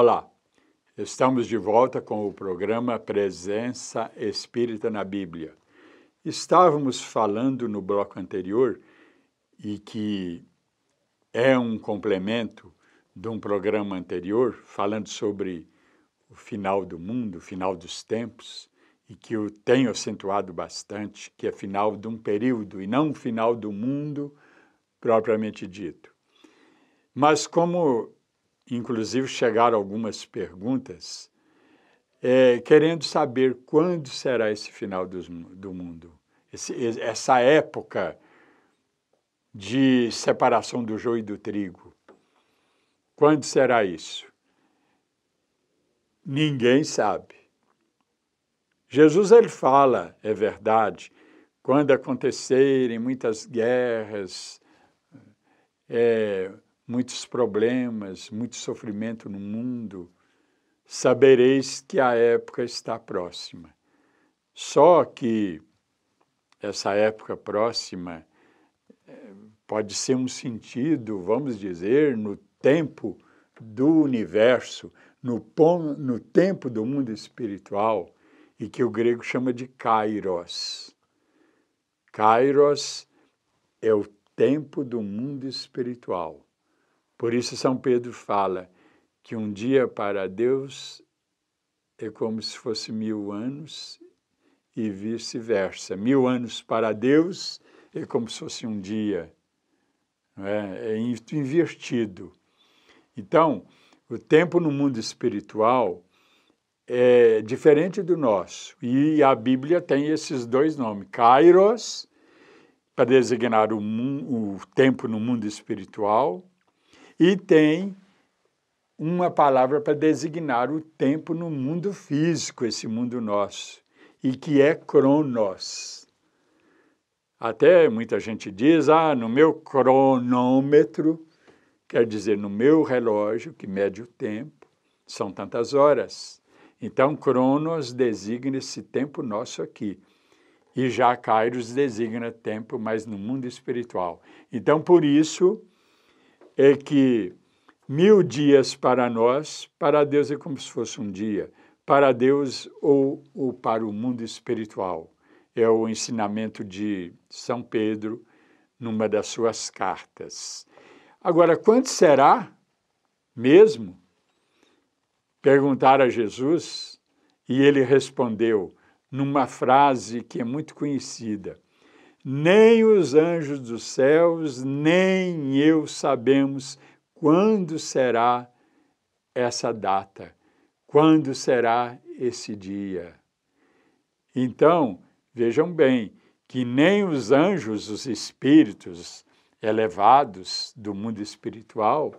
Olá, estamos de volta com o programa Presença Espírita na Bíblia. Estávamos falando no bloco anterior, e que é um complemento de um programa anterior, falando sobre o final do mundo, o final dos tempos, e que eu tenho acentuado bastante, que é final de um período e não o final do mundo propriamente dito. Mas como, inclusive, chegaram algumas perguntas, querendo saber quando será esse final do mundo, essa época de separação do joio e do trigo. Quando será isso? Ninguém sabe. Jesus, ele fala, é verdade, quando acontecerem muitas guerras, muitos problemas, muito sofrimento no mundo, sabereis que a época está próxima. Só que essa época próxima pode ser um sentido, vamos dizer, no tempo do universo, no tempo do mundo espiritual, e que o grego chama de kairos. Kairos é o tempo do mundo espiritual. Por isso São Pedro fala que um dia para Deus é como se fosse 1000 anos e vice-versa. 1000 anos para Deus é como se fosse um dia. É invertido. Então, o tempo no mundo espiritual é diferente do nosso. E a Bíblia tem esses dois nomes. Kairos, para designar o tempo no mundo espiritual, e tem uma palavra para designar o tempo no mundo físico, esse mundo nosso, e que é Cronos. Até muita gente diz, no meu cronômetro, quer dizer, no meu relógio, que mede o tempo, são tantas horas. Então, Cronos designa esse tempo nosso aqui. E já Kairos designa tempo, mas no mundo espiritual. Então, por isso é que 1000 dias para nós, para Deus é como se fosse um dia. Para Deus ou para o mundo espiritual. É o ensinamento de São Pedro numa das suas cartas. Agora, quando será mesmo? Perguntaram a Jesus e ele respondeu numa frase que é muito conhecida: nem os anjos dos céus, nem eu sabemos quando será essa data, quando será esse dia. Então, vejam bem, que nem os anjos, os espíritos elevados do mundo espiritual,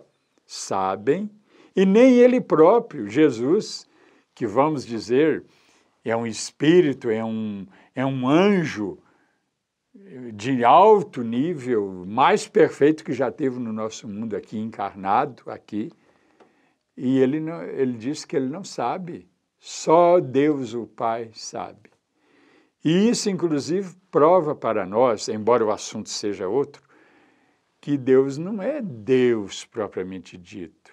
sabem, e nem ele próprio, Jesus, que vamos dizer, é um espírito, é um anjo de alto nível, mais perfeito que já teve no nosso mundo aqui, encarnado aqui, e ele diz que ele não sabe, só Deus o Pai sabe. E isso, inclusive, prova para nós, embora o assunto seja outro, que Deus não é Deus propriamente dito.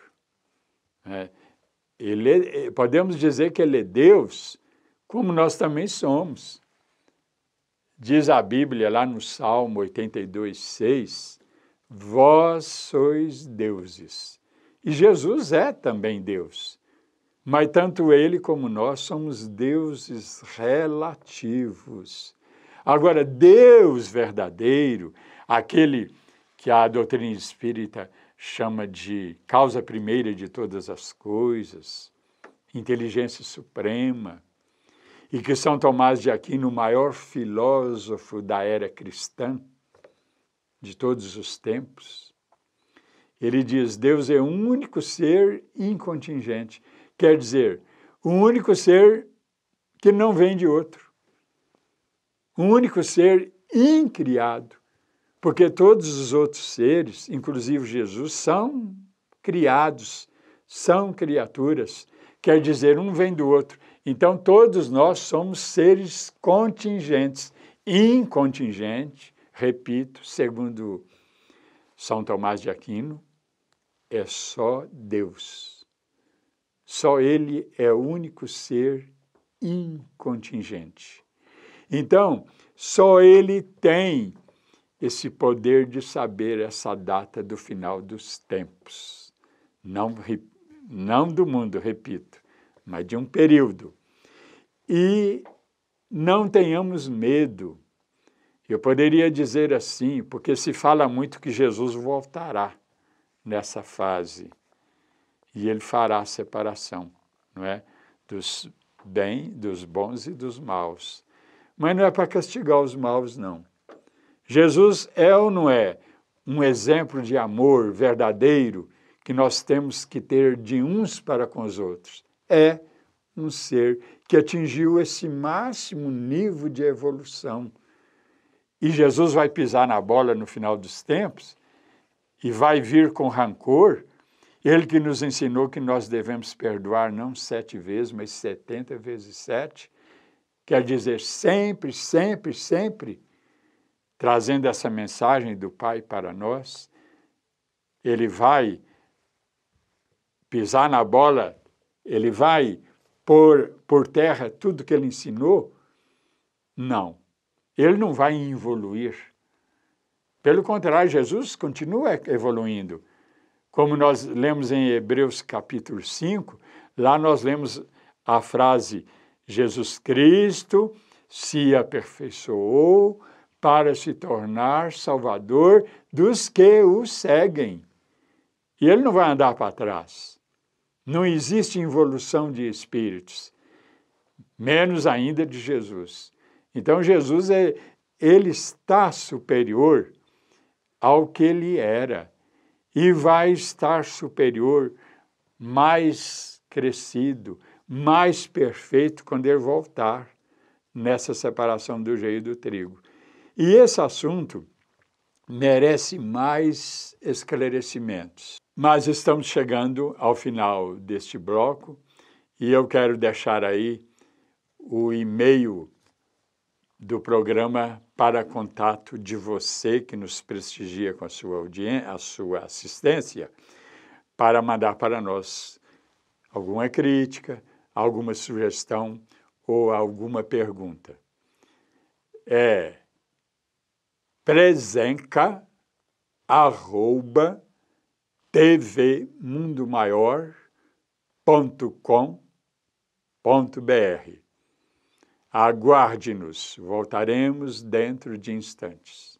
Podemos dizer que ele é Deus, como nós também somos. Diz a Bíblia lá no Salmo 82:6, vós sois deuses. E Jesus é também Deus. Mas tanto ele como nós somos deuses relativos. Agora, Deus verdadeiro, aquele que a doutrina espírita chama de causa primeira de todas as coisas, inteligência suprema, e que São Tomás de Aquino, o maior filósofo da era cristã de todos os tempos, ele diz, Deus é um único ser incontingente. Quer dizer, um único ser que não vem de outro. Um único ser incriado. Porque todos os outros seres, inclusive Jesus, são criados, são criaturas. Quer dizer, um vem do outro. Então, todos nós somos seres contingentes. Incontingente, repito, segundo São Tomás de Aquino, é só Deus. Só Ele é o único ser incontingente. Então, só Ele tem esse poder de saber essa data do final dos tempos. Não do mundo, repito, mas de um período. E não tenhamos medo. Eu poderia dizer assim, porque se fala muito que Jesus voltará nessa fase. E Ele fará a separação, não é? Dos bons e dos maus. Mas não é para castigar os maus, não. Jesus é ou não é um exemplo de amor verdadeiro que nós temos que ter de uns para com os outros? É um ser que atingiu esse máximo nível de evolução. E Jesus vai pisar na bola no final dos tempos e vai vir com rancor. Ele que nos ensinou que nós devemos perdoar não 7 vezes, mas 70 vezes 7. Quer dizer, sempre, sempre, sempre, trazendo essa mensagem do Pai para nós. Ele vai pisar na bola, ele vai pôr por terra tudo que ele ensinou? Não. Ele não vai evoluir. Pelo contrário, Jesus continua evoluindo. Como nós lemos em Hebreus capítulo 5, lá nós lemos a frase: Jesus Cristo se aperfeiçoou para se tornar Salvador dos que o seguem. E ele não vai andar para trás. Não existe evolução de espíritos, menos ainda de Jesus. Então, Jesus, ele está superior ao que ele era e vai estar superior, mais crescido, mais perfeito quando ele voltar nessa separação do joio e do trigo. E esse assunto merece mais esclarecimentos. Mas estamos chegando ao final deste bloco e eu quero deixar aí o e-mail do programa para contato de você que nos prestigia com a sua assistência, para mandar para nós alguma crítica, alguma sugestão ou alguma pergunta. É presenca@tvmundomaior.com.br. Aguarde-nos, voltaremos dentro de instantes.